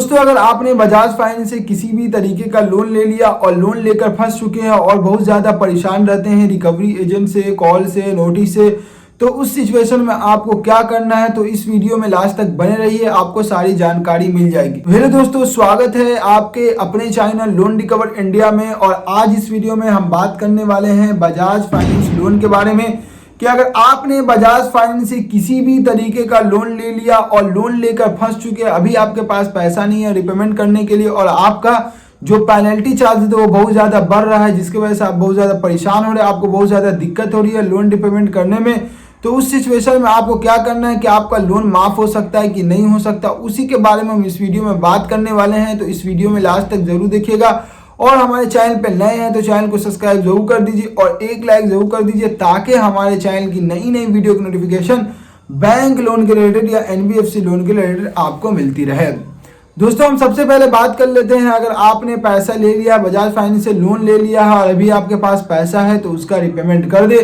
दोस्तों, अगर आपने बजाज फाइनेंस से किसी भी तरीके का लोन ले लिया और लोन लेकर फंस चुके हैं और बहुत ज़्यादा परेशान रहते हैं रिकवरी एजेंट से, कॉल से, नोटिस से, तो उस सिचुएशन में आपको क्या करना है, तो इस वीडियो में लास्ट तक बने रहिए, आपको सारी जानकारी मिल जाएगी। हेलो दोस्तों, स्वागत है आपके अपने चैनल लोन रिकवर इंडिया में। और आज इस वीडियो में हम बात करने वाले हैं बजाज फाइनेंस लोन के बारे में कि अगर आपने बजाज फाइनेंस से किसी भी तरीके का लोन ले लिया और लोन लेकर फंस चुके हैं, अभी आपके पास पैसा नहीं है रिपेमेंट करने के लिए और आपका जो पेनल्टी चार्ज है वो बहुत ज़्यादा बढ़ रहा है, जिसकी वजह से आप बहुत ज़्यादा परेशान हो रहे हैं, आपको बहुत ज़्यादा दिक्कत हो रही है लोन रिपेमेंट करने में, तो उस सिचुएशन में आपको क्या करना है कि आपका लोन माफ हो सकता है कि नहीं हो सकता, उसी के बारे में हम इस वीडियो में बात करने वाले हैं। तो इस वीडियो में लास्ट तक जरूर देखिएगा और हमारे चैनल पे नए हैं तो चैनल को सब्सक्राइब जरूर कर दीजिए और एक लाइक जरूर कर दीजिए ताकि हमारे चैनल की नई नई वीडियो की नोटिफिकेशन बैंक लोन के रिलेटेड या एनबीएफसी लोन के रिलेटेड आपको मिलती रहे। दोस्तों, हम सबसे पहले बात कर लेते हैं, अगर आपने पैसा ले लिया, बजाज फाइनेंस से लोन ले लिया है और अभी आपके पास पैसा है तो उसका रिपेमेंट कर दे।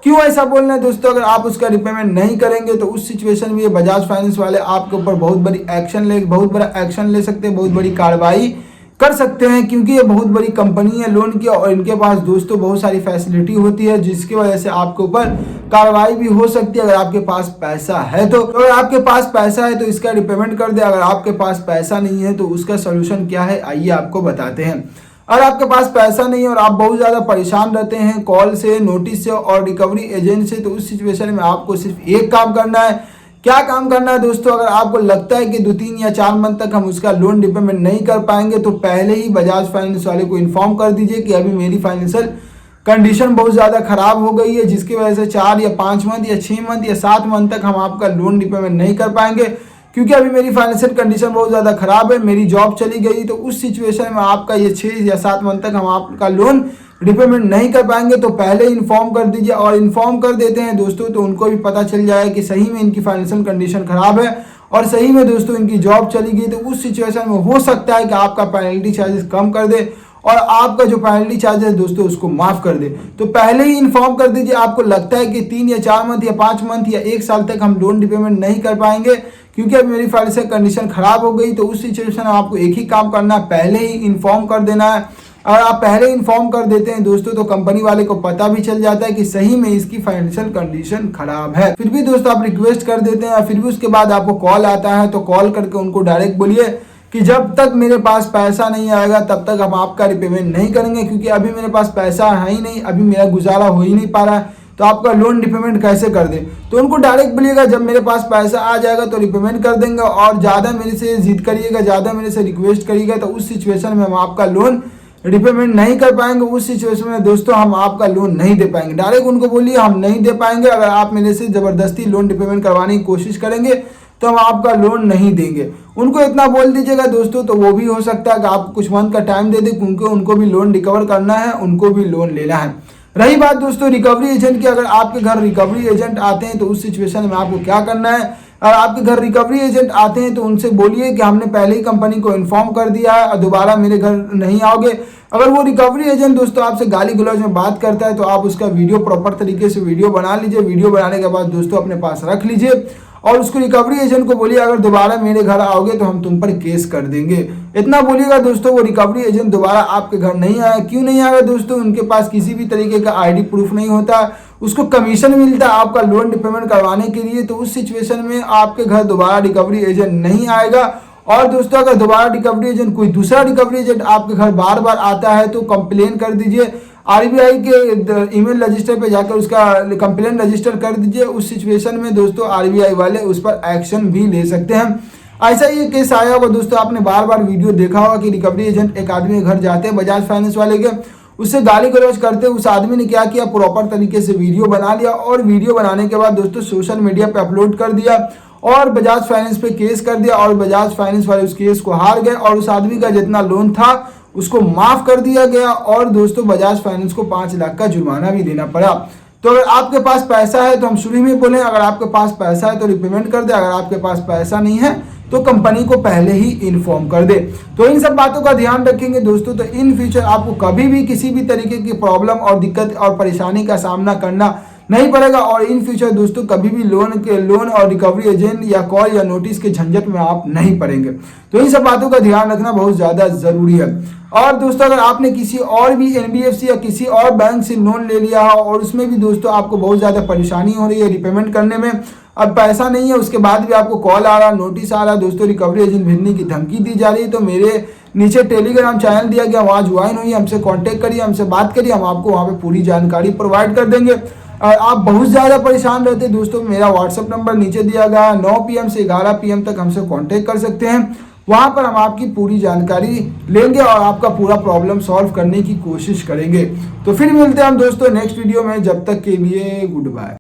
क्यों ऐसा बोल रहे हैं दोस्तों? अगर आप उसका रिपेमेंट नहीं करेंगे तो उस सिचुएशन में ये बजाज फाइनेंस वाले आपके ऊपर बहुत बड़ा एक्शन ले सकते हैं, बहुत बड़ी कार्रवाई कर सकते हैं, क्योंकि ये बहुत बड़ी कंपनी है लोन की और इनके पास दोस्तों बहुत सारी फैसिलिटी होती है जिसकी वजह से आपके ऊपर कार्रवाई भी हो सकती है अगर आपके पास पैसा है तो। अगर आपके पास पैसा है तो इसका रिपेमेंट कर दे, अगर आपके पास पैसा नहीं है तो उसका सोल्यूशन क्या है आइए आपको बताते हैं। अगर आपके पास पैसा नहीं है और आप बहुत ज़्यादा परेशान रहते हैं कॉल से, नोटिस से और रिकवरी एजेंट से, तो उस सिचुएशन में आपको सिर्फ एक काम करना है। क्या काम करना है दोस्तों? अगर आपको लगता है कि 2-3 या 4 मंथ तक हम उसका लोन रिपेमेंट नहीं कर पाएंगे तो पहले ही बजाज फाइनेंस वाले को इन्फॉर्म कर दीजिए कि अभी मेरी फाइनेंशियल कंडीशन बहुत ज़्यादा खराब हो गई है, जिसकी वजह से 4 या 5 मंथ या 6 मंथ या 7 मंथ तक हम आपका लोन रिपेमेंट नहीं कर पाएंगे, क्योंकि अभी मेरी फाइनेंशियल कंडीशन बहुत ज़्यादा खराब है, मेरी जॉब चली गई। तो उस सिचुएशन में आपका ये 6 या 7 मंथ तक हम आपका लोन रिपेमेंट नहीं कर पाएंगे, तो पहले इन्फॉर्म कर दीजिए। और इन्फॉर्म कर देते हैं दोस्तों तो उनको भी पता चल जाए कि सही में इनकी फाइनेंशियल कंडीशन खराब है और सही में दोस्तों इनकी जॉब चली गई, तो उस सिचुएशन में हो सकता है कि आपका पेनल्टी चार्जेस कम कर दे और आपका जो पेनल्टी चार्ज है दोस्तों उसको माफ कर दे। तो पहले ही इन्फॉर्म कर दीजिए। आपको लगता है कि 3 या 4 मंथ या 5 मंथ या 1 साल तक हम लोन रिपेमेंट नहीं कर पाएंगे क्योंकि अब मेरी फाइनेंशियल कंडीशन खराब हो गई, तो उस सिचुएशन में आपको एक ही काम करना है, पहले ही इन्फॉर्म कर देना है। अगर आप पहले इन्फॉर्म कर देते हैं दोस्तों तो कंपनी वाले को पता भी चल जाता है कि सही में इसकी फाइनेंशियल कंडीशन खराब है। फिर भी दोस्तों आप रिक्वेस्ट कर देते हैं, फिर भी उसके बाद आपको कॉल आता है तो कॉल करके उनको डायरेक्ट बोलिए कि जब तक मेरे पास पैसा नहीं आएगा तब तक हम आपका रिपेमेंट नहीं करेंगे, क्योंकि अभी मेरे पास पैसा है ही नहीं, अभी मेरा गुजारा हो ही नहीं पा रहा है, तो आपका लोन रिपेमेंट कैसे कर दे। तो उनको डायरेक्ट बोलिएगा जब मेरे पास पैसा आ जाएगा तो रिपेमेंट कर देंगे, और ज़्यादा मेरे से जिद करिएगा, ज़्यादा मेरे से रिक्वेस्ट करिएगा तो उस सिचुएशन में हम आपका लोन रिपेमेंट नहीं कर पाएंगे। उस सिचुएशन में दोस्तों हम आपका लोन नहीं दे पाएंगे। डायरेक्ट उनको बोलिए हम नहीं दे पाएंगे, अगर आप मेरे से ज़बरदस्ती लोन रिपेमेंट करवाने की कोशिश करेंगे तो हम आपका लोन नहीं देंगे। उनको इतना बोल दीजिएगा दोस्तों, तो वो भी हो सकता है कि आपको कुछ मंथ का टाइम दे दे, क्योंकि उनको भी लोन रिकवर करना है, उनको भी लोन लेना है। रही बात दोस्तों रिकवरी एजेंट की, अगर आपके घर रिकवरी एजेंट आते हैं तो उस सिचुएशन में आपको क्या करना है। अगर आपके घर रिकवरी एजेंट आते हैं तो उनसे बोलिए कि हमने पहले ही कंपनी को इन्फॉर्म कर दिया है और दोबारा मेरे घर नहीं आओगे। अगर वो रिकवरी एजेंट दोस्तों आपसे गाली गलौज में बात करता है तो आप उसका वीडियो प्रॉपर तरीके से वीडियो बना लीजिए। वीडियो बनाने के बाद दोस्तों अपने पास रख लीजिए और उसको रिकवरी एजेंट को बोलिए अगर दोबारा मेरे घर आओगे तो हम तुम पर केस कर देंगे। इतना बोलिएगा दोस्तों, वो रिकवरी एजेंट दोबारा आपके घर नहीं आया। क्यों नहीं आएगा दोस्तों? उनके पास किसी भी तरीके का आईडी प्रूफ नहीं होता, उसको कमीशन मिलता है आपका लोन रिपेमेंट करवाने के लिए, तो उस सिचुएशन में आपके घर दोबारा रिकवरी एजेंट नहीं आएगा। और दोस्तों अगर दोबारा रिकवरी एजेंट कोई दूसरा रिकवरी एजेंट आपके घर बार बार आता है तो कंप्लेन कर दीजिए, आरबीआई के ईमेल रजिस्टर पे जाकर उसका कंप्लेन रजिस्टर कर दीजिए। उस सिचुएशन में दोस्तों आरबीआई वाले उस पर एक्शन भी ले सकते हैं। ऐसा ही केस आया होगा दोस्तों, आपने बार बार वीडियो देखा होगा कि रिकवरी एजेंट एक आदमी के घर जाते हैं बजाज फाइनेंस वाले के, उससे गाली गलौज करते, उस आदमी ने क्या किया, प्रॉपर तरीके से वीडियो बना लिया और वीडियो बनाने के बाद दोस्तों सोशल मीडिया पे अपलोड कर दिया और बजाज फाइनेंस पे केस कर दिया और बजाज फाइनेंस वाले उस केस को हार गए और उस आदमी का जितना लोन था उसको माफ कर दिया गया और दोस्तों बजाज फाइनेंस को 5 लाख का जुर्माना भी देना पड़ा। तो अगर आपके पास पैसा है तो हम शुरू में बोले अगर आपके पास पैसा है तो रिपेमेंट कर दे, अगर आपके पास पैसा नहीं है तो कंपनी को पहले ही इन्फॉर्म कर दे। तो इन सब बातों का ध्यान रखेंगे दोस्तों, तो इन फ्यूचर आपको कभी भी किसी भी तरीके की प्रॉब्लम और दिक्कत और परेशानी का सामना करना नहीं पड़ेगा और इन फ्यूचर दोस्तों कभी भी लोन और रिकवरी एजेंट या कॉल या नोटिस के झंझट में आप नहीं पड़ेंगे। तो इन सब बातों का ध्यान रखना बहुत ज़्यादा ज़रूरी है। और दोस्तों अगर आपने किसी और भी एनबीएफसी या किसी और बैंक से लोन ले लिया हो और उसमें भी दोस्तों आपको बहुत ज़्यादा परेशानी हो रही है रिपेमेंट करने में, अब पैसा नहीं है, उसके बाद भी आपको कॉल आ रहा, नोटिस आ रहा, दोस्तों रिकवरी एजेंट भेजने की धमकी दी जा रही है, तो मेरे नीचे टेलीग्राम चैनल दिया गया, वहाँ ज्वाइन हुई, हमसे कांटेक्ट करिए, हमसे बात करिए, हम आपको वहाँ पे पूरी जानकारी प्रोवाइड कर देंगे। आप बहुत ज़्यादा परेशान रहते हैं दोस्तों, मेरा व्हाट्सअप नंबर नीचे दिया गया है, 9 PM से 11 PM तक हमसे कांटेक्ट कर सकते हैं। वहाँ पर हम आपकी पूरी जानकारी लेंगे और आपका पूरा प्रॉब्लम सॉल्व करने की कोशिश करेंगे। तो फिर मिलते हैं हम दोस्तों नेक्स्ट वीडियो में, जब तक के लिए गुड बाय।